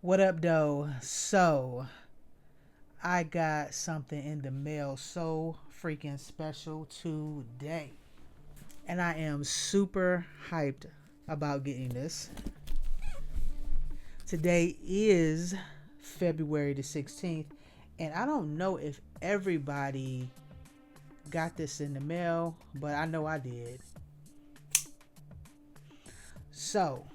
What up, though? So, I got something in the mail so freaking special today. And I am super hyped about getting this. Today is February the 16th. And I don't know if everybody got this in the mail, but I know I did. So,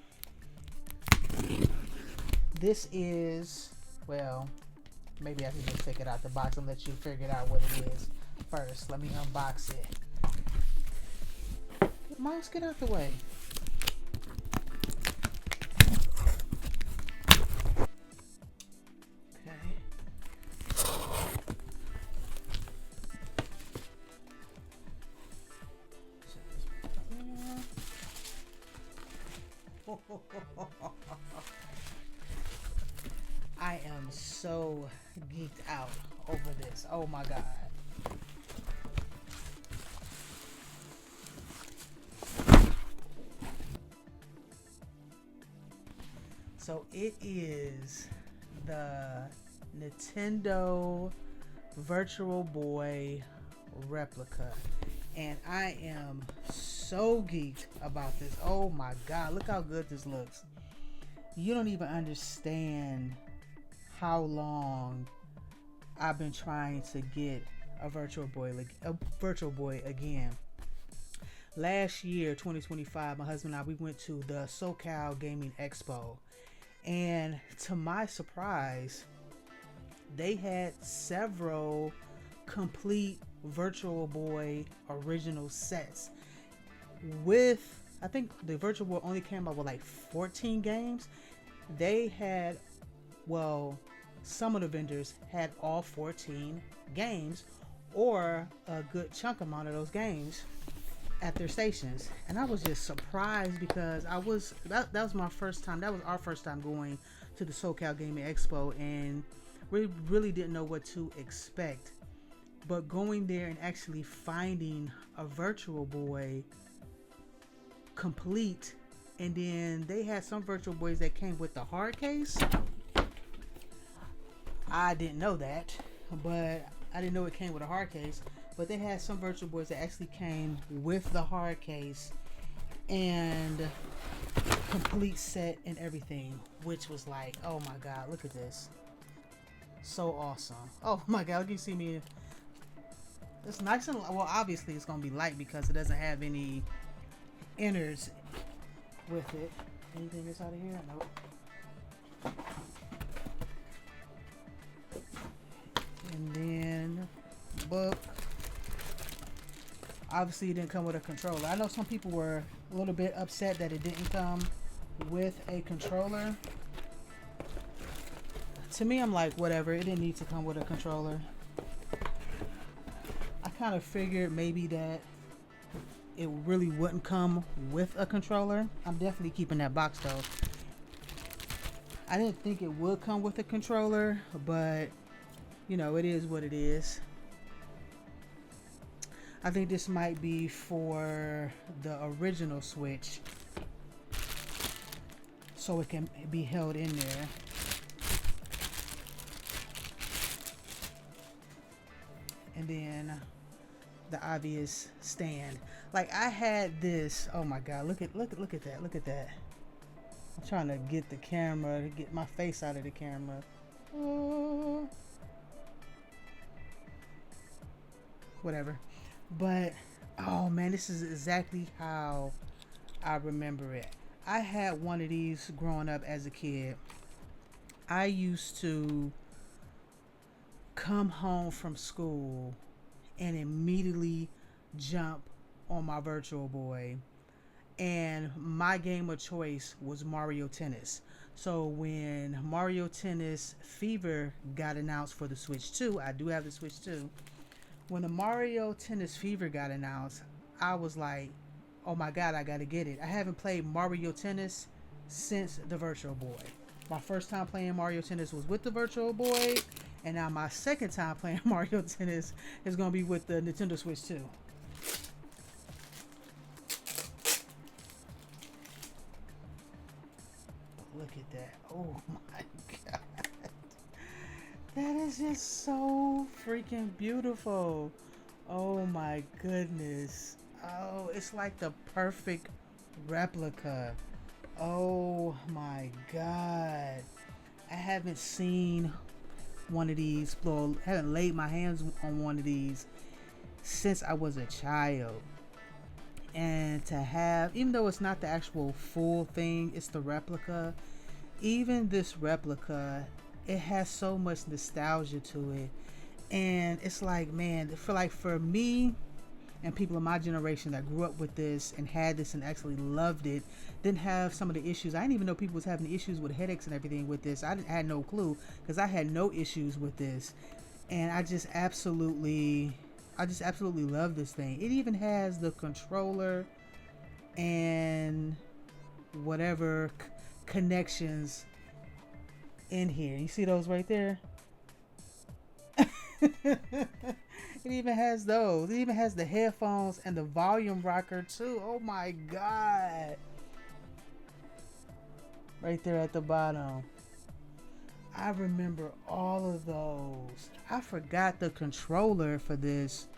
this is, well, maybe I can just take it out the box and let you figure out what it is first. Let me unbox it. Mouse, get out the way. I am so geeked out over this. Oh my god. So it is the Nintendo Virtual Boy Replica. And I am so geeked about this. Oh my god, look how good this looks. You don't even understand how long I've been trying to get a Virtual Boy again. Last year, 2025, my husband and I, we went to the SoCal Gaming Expo, and to my surprise, they had several complete Virtual Boy original sets with, I think the Virtual Boy only came out with like 14 games. They had, well, some of the vendors had all 14 games or a good chunk amount of those games at their stations. And I was just surprised because that was my first time, that was our first time going to the SoCal Gaming Expo, and we really didn't know what to expect. But going there and actually finding a Virtual Boy complete, and then they had some Virtual Boys that came with the hard case. I didn't know that, but I didn't know it came with a hard case. But they had some Virtual Boys that actually came with the hard case and complete set and everything, which was like, oh my god, look at this. So awesome. Oh my god, you see me. It's nice and, well, obviously it's going to be light because it doesn't have any innards with it. Anything inside of here? Nope. And then book. Obviously it didn't come with a controller. I know some people were a little bit upset that it didn't come with a controller. To me, I'm like, whatever, it didn't need to come with a controller. I kind of figured maybe that it really wouldn't come with a controller. I'm definitely keeping that box though. I didn't think it would come with a controller, but you know, it is what it is. I think this might be for the original Switch, so it can be held in there. And then the obvious stand. Like, I had this, oh my god, look at that. I'm trying to get the camera, to get my face out of the camera. Whatever. But oh man, this is exactly how I remember it. I had one of these growing up as a kid. I used to come home from school and immediately jump on my Virtual Boy, and my game of choice was Mario Tennis. So when Mario Tennis Fever got announced for the Switch 2, I do have the Switch 2. When the Mario Tennis Fever got announced, I was like, oh my god, I gotta get it. I haven't played Mario Tennis since the Virtual Boy. My first time playing Mario Tennis was with the Virtual Boy, and now my second time playing Mario Tennis is gonna be with the Nintendo Switch 2. Look at that. Oh my That is just so freaking beautiful. Oh my goodness. Oh, it's like the perfect replica. Oh my god. I haven't seen one of these, well, haven't laid my hands on one of these since I was a child. And to have, even though it's not the actual full thing, it's the replica, even this replica, it has so much nostalgia to it. And it's like, man, for me and people of my generation that grew up with this and had this and actually loved it, didn't have some of the issues. I didn't even know people was having issues with headaches and everything with this. Had no clue, because I had no issues with this. And I just absolutely love this thing. It even has the controller and whatever connections in here. You see those right there? It even has those. It even has the headphones and the volume rocker too. Oh my god. Right there at the bottom. I remember all of those. I forgot the controller for this.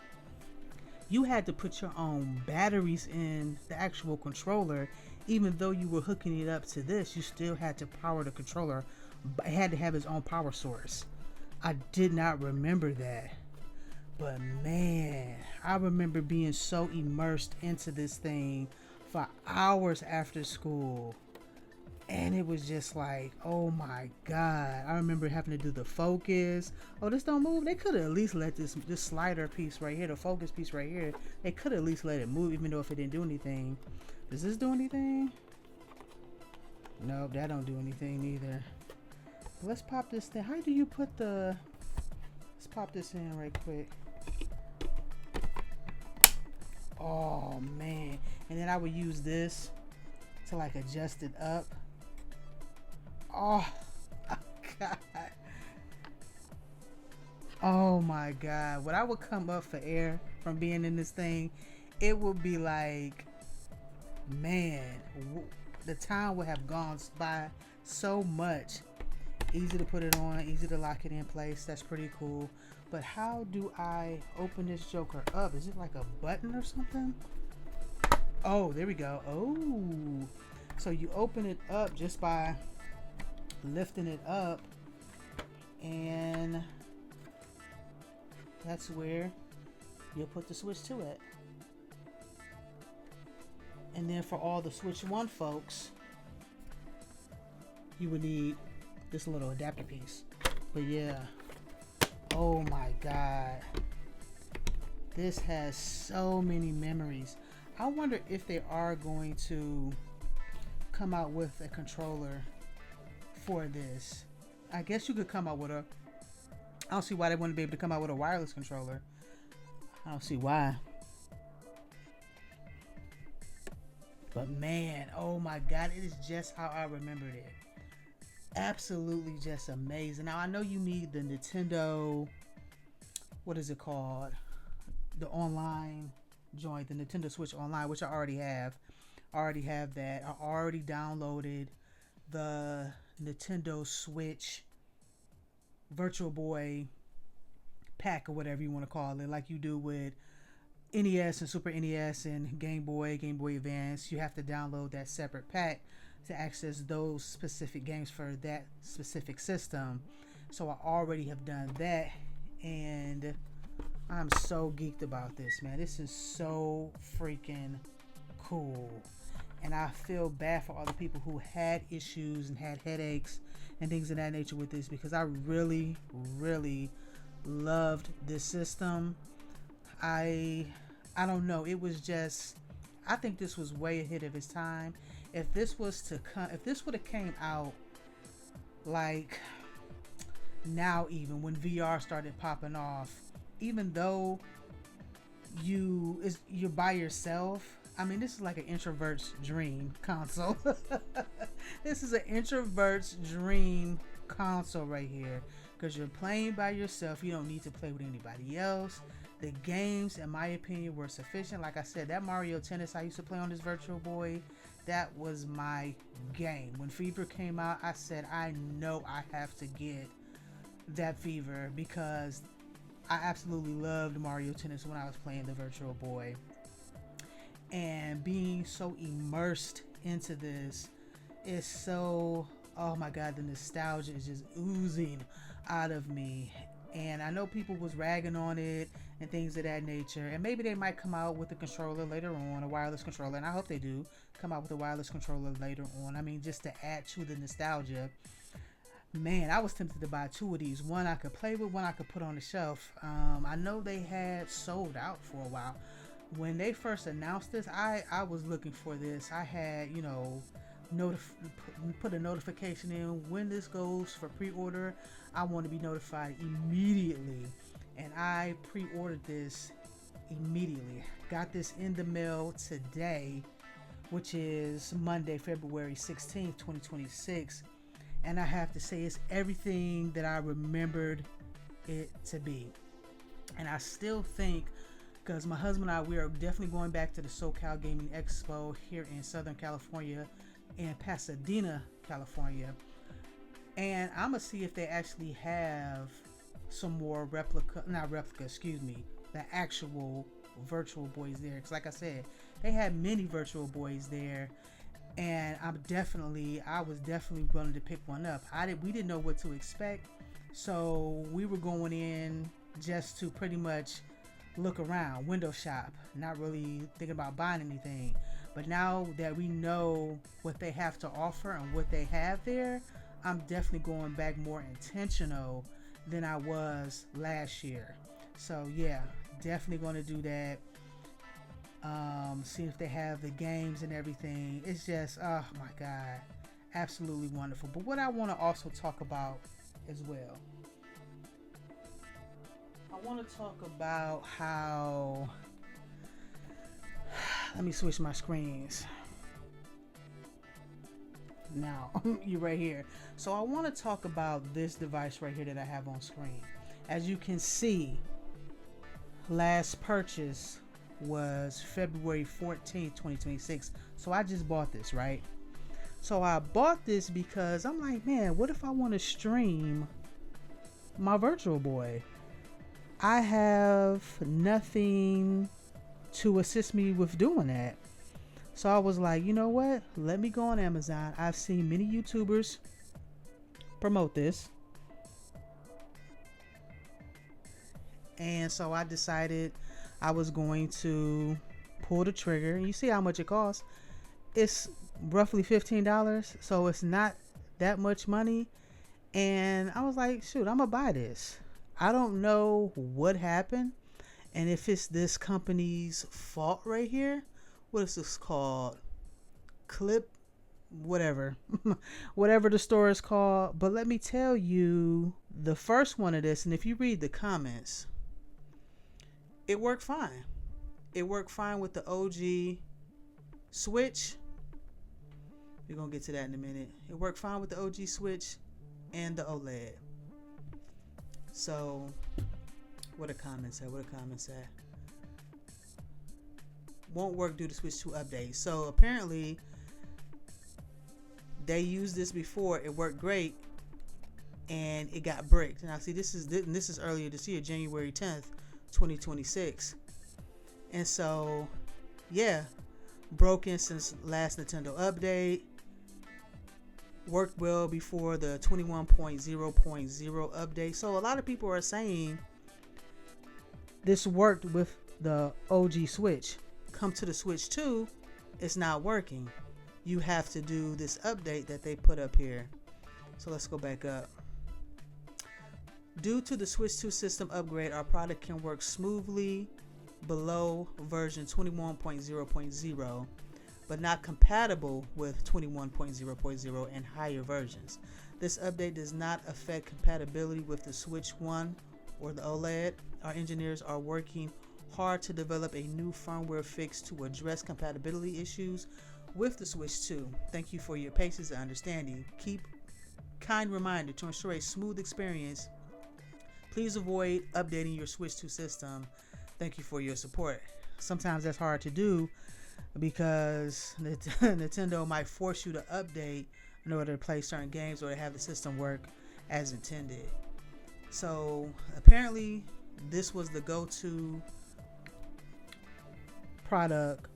You had to put your own batteries in the actual controller. Even though you were hooking it up to this, you still had to power the controller. It had to have its own power source. I did not remember that. But man, I remember being so immersed into this thing for hours after school. And it was just like, oh my god. I remember having to do the focus. Oh, this don't move. They could have at least let this slider piece right here, the focus piece right here, they could have at least let it move, even though if it didn't do anything. Does this do anything? Nope, that don't do anything either. Let's pop this thing. How do you put the... Let's pop this in right quick. Oh man. And then I would use this to like adjust it up. Oh god. Oh my god. When I would come up for air from being in this thing, it would be like, man, the time would have gone by so much. Easy to put it on, easy to lock it in place. That's pretty cool. But how do I open this joker up? Is it like a button or something? Oh, there we go. Oh, so you open it up just by lifting it up, and that's where you'll put the switch to it. And then for all the switch 1 folks, you would need this little adapter piece. But yeah, oh my god, this has so many memories. I wonder if they are going to come out with a controller for this. I guess you could come out with a... I don't see why they wouldn't be able to come out with a wireless controller. I don't see why. But man, oh my god, it is just how I remembered it. Absolutely just amazing. Now I know you need the Nintendo, what is it called? The online joint, the Nintendo Switch Online, which I already have. I already have that. I already downloaded the Nintendo Switch Virtual Boy pack, or whatever you want to call it, like you do with NES and Super NES and Game Boy Advance. You have to download that separate pack to access those specific games for that specific system. So I already have done that, and I'm so geeked about this, man. This is so freaking cool. And I feel bad for all the people who had issues and had headaches and things of that nature with this, because I really, really loved this system. I don't know. It was just, I think this was way ahead of its time. If this was to come, if this would have came out like now, even when VR started popping off, even though you're by yourself, I mean, this is like an introvert's dream console. This is an introvert's dream console right here, because you're playing by yourself. You don't need to play with anybody else. The games, in my opinion, were sufficient. Like I said, that Mario Tennis I used to play on this Virtual Boy, that was my game. When Fever came out, I said, I know I have to get that fever because I absolutely loved Mario Tennis when I was playing the Virtual Boy. And being so immersed into this is so, oh my God, the nostalgia is just oozing out of me. And I know people was ragging on it and things of that nature. And maybe they might come out with a controller later on, a wireless controller. And I hope they do come out with a wireless controller later on. I mean, just to add to the nostalgia. Man, I was tempted to buy two of these. One I could play with, one I could put on the shelf. I know they had sold out for a while. When they first announced this, I was looking for this. I had, you know, put a notification in when this goes for pre-order. I want to be notified immediately, and I pre-ordered this immediately. Got this in the mail today, which is Monday, February 16th, 2026, and I have to say it's everything that I remembered it to be. And I still think, because my husband and I, we are definitely going back to the SoCal Gaming Expo here in Southern California, in Pasadena, California. And I'm going to see if they actually have some more the actual Virtual Boys there. Because like I said, they had many Virtual Boys there. And I was definitely willing to pick one up. We didn't know what to expect. So we were going in just to pretty much look around, window shop, not really thinking about buying anything. But now that we know what they have to offer and what they have there, I'm definitely going back more intentional than I was last year. So yeah, definitely going to do that. See if they have the games and everything. It's just, oh my God, absolutely wonderful. But what I want to also talk about as well, I want to talk about how, let me switch my screens. Now, you're right here. So I want to talk about this device right here that I have on screen. As you can see, last purchase was February 14th, 2026. So I just bought this, right? So I bought this because I'm like, man, what if I want to stream my Virtual Boy? I have nothing to assist me with doing that. So I was like, you know what? Let me go on Amazon. I've seen many YouTubers promote this. And so I decided I was going to pull the trigger. And you see how much it costs. It's roughly $15. So it's not that much money. And I was like, shoot, I'm going to buy this. I don't know what happened. And if it's this company's fault right here. What is this called? Whatever the store is called. But let me tell you, the first one of this, and if you read the comments, it worked fine. It worked fine with the OG switch. We're gonna get to that in a minute. It worked fine with the OG switch and the OLED. So what a comment said. Won't work due to Switch 2 update. So apparently they used this before. It worked great, and it got bricked. Now see, this is earlier this year, January 10th, 2026. And so, yeah, broken since last Nintendo update. Worked well before the 21.0.0 update. So a lot of people are saying this worked with the OG Switch. Come to the Switch 2, it's not working. You have to do this update that they put up here. So let's go back up. Due to the Switch 2 system upgrade, our product can work smoothly below version 21.0.0, but not compatible with 21.0.0 and higher versions. This update does not affect compatibility with the Switch 1 or the OLED. Our engineers are working hard to develop a new firmware fix to address compatibility issues with the Switch 2. Thank you for your patience and understanding. Kind reminder to ensure a smooth experience. Please avoid updating your Switch 2 system. Thank you for your support. Sometimes that's hard to do because Nintendo might force you to update in order to play certain games or to have the system work as intended. So apparently this was the go-to product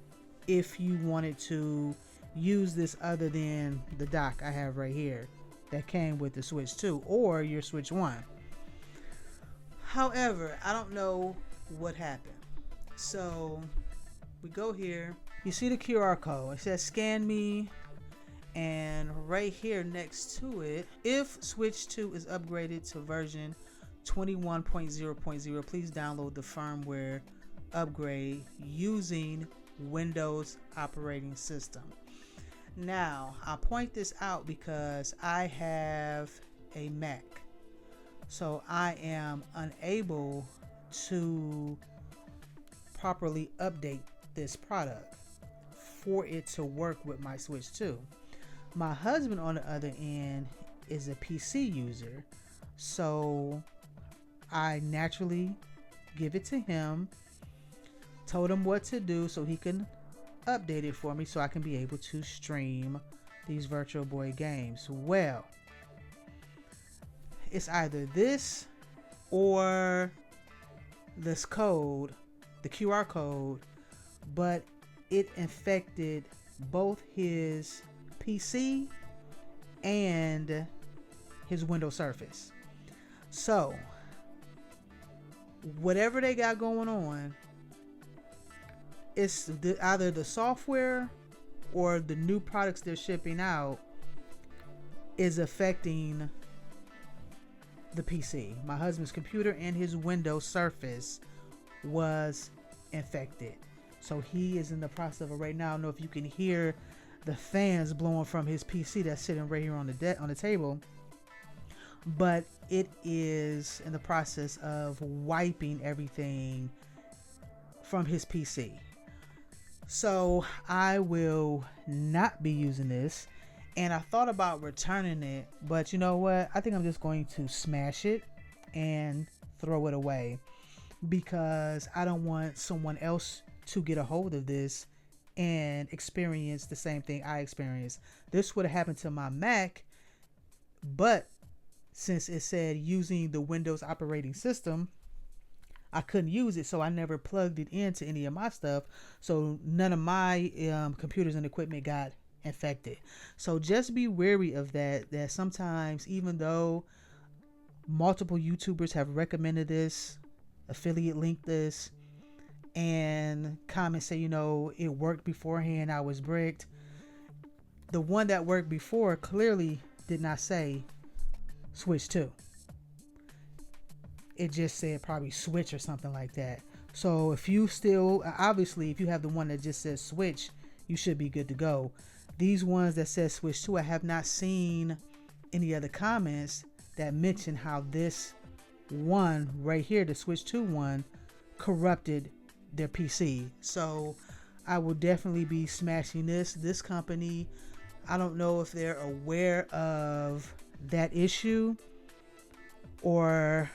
if you wanted to use this other than the dock I have right here that came with the Switch 2 or your Switch 1. However, I don't know what happened. So we go here, you see the QR code, it says scan me, and right here next to it, if Switch 2 is upgraded to version 21.0.0, please download the firmware upgrade using Windows operating system. Now, I'll point this out because I have a Mac, so I am unable to properly update this product for it to work with my Switch 2. My husband, on the other end, is a PC user, so I naturally give it to him, told him what to do so he can update it for me so I can be able to stream these Virtual Boy games. Well, it's either this or this code, the QR code, but it infected both his PC and his Windows Surface. So whatever they got going on, it's either the software or the new products they're shipping out is affecting the PC. My husband's computer and his Windows Surface was infected. So he is in the process of it right now. I don't know if you can hear the fans blowing from his PC that's sitting right here on the table, but it is in the process of wiping everything from his PC. So I will not be using this, and I thought about returning it, but you know what? I think I'm just going to smash it and throw it away because I don't want someone else to get a hold of this and experience the same thing I experienced. This would have happened to my Mac, but since it said using the Windows operating system, I couldn't use it, so I never plugged it into any of my stuff, so none of my computers and equipment got infected. So just be wary of that sometimes, even though multiple YouTubers have recommended this, affiliate link this, and comments say, you know, it worked beforehand, I was bricked. The one that worked before clearly did not say Switch 2. It just said probably Switch or something like that. So if you still, obviously, if you have the one that just says Switch, you should be good to go. These ones that says Switch 2, I have not seen any other comments that mention how this one right here, the Switch 2 one, corrupted their PC. So I will definitely be smashing this company. I don't know if they're aware of that issue, or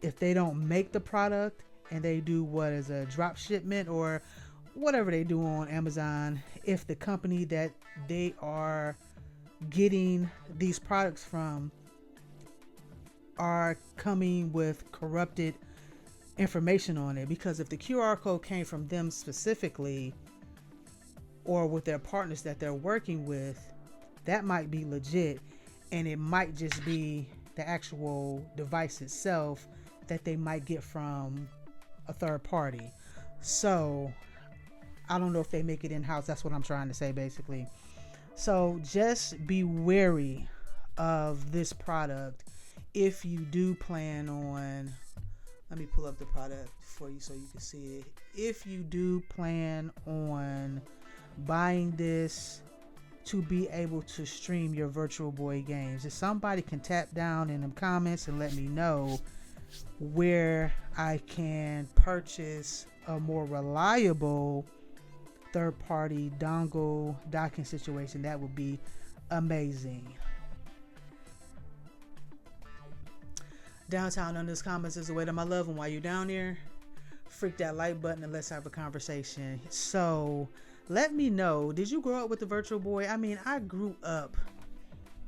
if they don't make the product and they do what is a drop shipment or whatever they do on Amazon, if the company that they are getting these products from are coming with corrupted information on it. Because if the QR code came from them specifically or with their partners that they're working with, that might be legit, and it might just be the actual device itself that they might get from a third party. So I don't know if they make it in-house. That's what I'm trying to say basically. So just be wary of this product if you do plan on, let me pull up the product for you so you can see it. If you do plan on buying this to be able to stream your Virtual Boy games, if somebody can tap down in the comments and let me know where I can purchase a more reliable third-party dongle docking situation, that would be amazing. Downtown Under Comments is the way to my love, and while you're down there, freak that like button and let's have a conversation. So let me know, did you grow up with the Virtual Boy? I mean, I grew up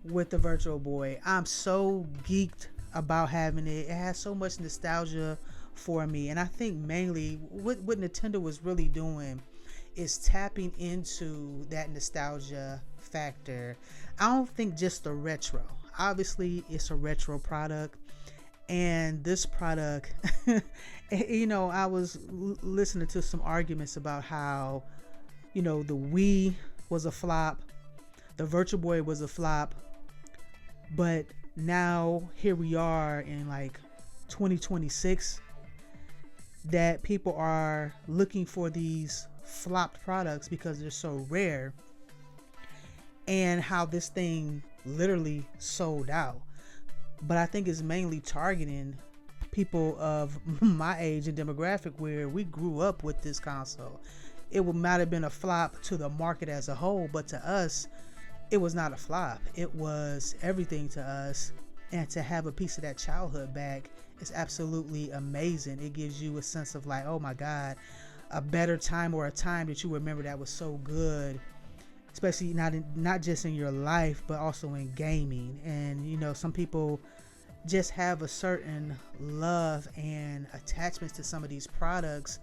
with the Virtual Boy. I'm so geeked about having it. It has so much nostalgia for me, and I think mainly what Nintendo was really doing is tapping into that nostalgia factor. I don't think just the retro. Obviously, it's a retro product, and this product, I was listening to some arguments about how, the Wii was a flop, the Virtual Boy was a flop, but now here we are in like 2026 that people are looking for these flopped products because they're so rare, and how this thing literally sold out. But I think it's mainly targeting people of my age and demographic where we grew up with this console. It might have been a flop to the market as a whole, but to us, it was not a flop. It was everything to us, and to have a piece of that childhood back is absolutely amazing. It gives you a sense of like, oh my God, a better time, or a time that you remember that was so good, especially not just in your life, but also in gaming. And some people just have a certain love and attachments to some of these products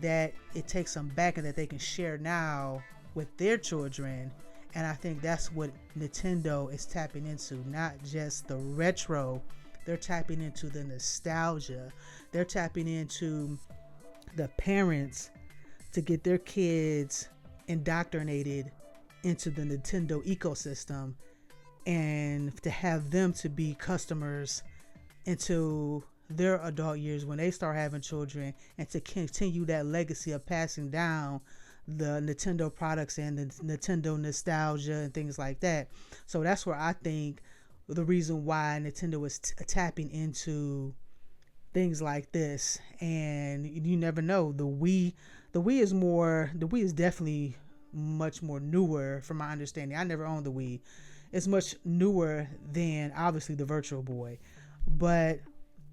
that it takes them back and that they can share now with their children. And I think that's what Nintendo is tapping into, not just the retro. They're tapping into the nostalgia. They're tapping into the parents to get their kids indoctrinated into the Nintendo ecosystem, and to have them to be customers into their adult years when they start having children, and to continue that legacy of passing down the Nintendo products and the Nintendo nostalgia and things like that. So that's where I think the reason why Nintendo is tapping into things like this. And you never know, the Wii is definitely much more newer from my understanding. I never owned the Wii. It's much newer than obviously the Virtual Boy, but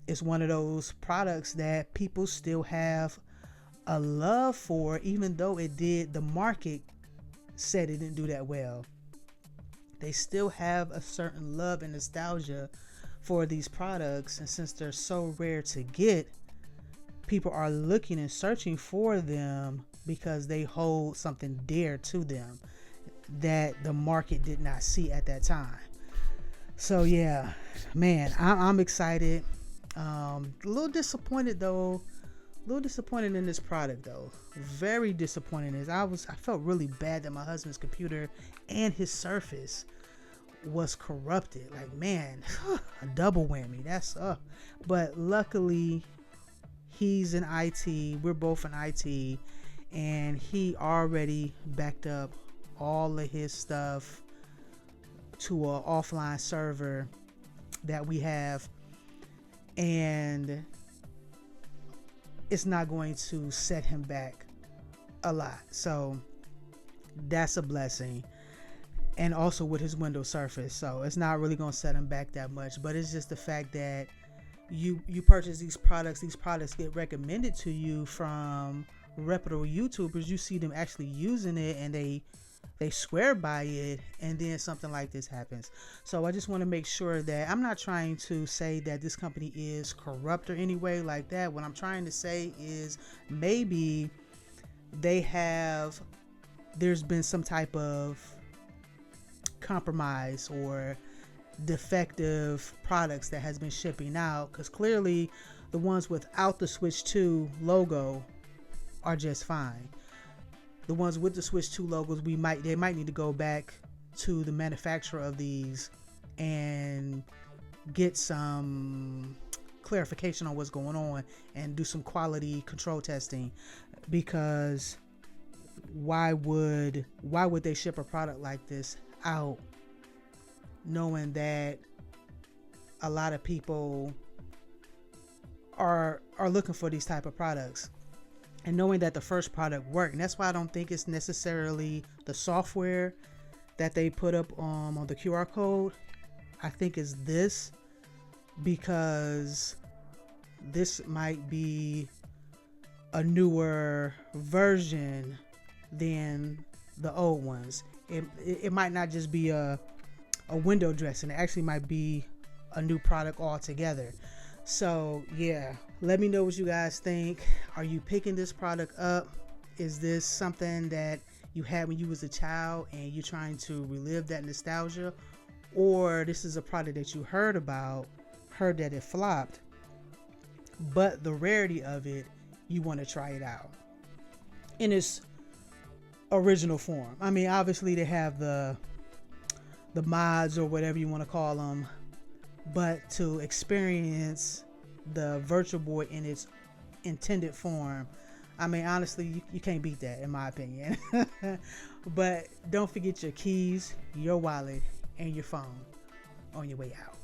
it's one of those products that people still have a love for, even though the market said it didn't do that well. They still have a certain love and nostalgia for these products, and since they're so rare to get, people are looking and searching for them because they hold something dear to them that the market did not see at that time. So yeah, man, I'm excited. A little disappointed though. A little disappointed in this product though. Very disappointed. I felt really bad that my husband's computer and his Surface was corrupted. Like, man, a double whammy. That's but luckily he's in IT. We're both in IT, and he already backed up all of his stuff to an offline server that we have, and it's not going to set him back a lot. So that's a blessing. And also with his Windows Surface, so it's not really going to set him back that much. But it's just the fact that you purchase these products get recommended to you from reputable YouTubers. You see them actually using it, and they swear by it, and then something like this happens. So I just want to make sure that I'm not trying to say that this company is corrupt or any way like that. What I'm trying to say is maybe there's been some type of compromise or defective products that has been shipping out, because clearly the ones without the Switch 2 logo are just fine. The ones with the Switch 2 logos, they might need to go back to the manufacturer of these and get some clarification on what's going on and do some quality control testing, because why would they ship a product like this out knowing that a lot of people are looking for these type of products, and knowing that the first product worked? And that's why I don't think it's necessarily the software that they put up on the QR code. I think it's this, because this might be a newer version than the old ones. It might not just be a window dressing. It actually might be a new product altogether. So yeah, let me know what you guys think. Are you picking this product up? Is this something that you had when you was a child and you're trying to relive that nostalgia? Or this is a product that you heard about, heard that it flopped, but the rarity of it, you want to try it out in its original form. I mean, obviously they have the mods or whatever you want to call them, but to experience the Virtual Boy in its intended form, I mean, honestly, you can't beat that in my opinion. But don't forget your keys, your wallet, and your phone on your way out.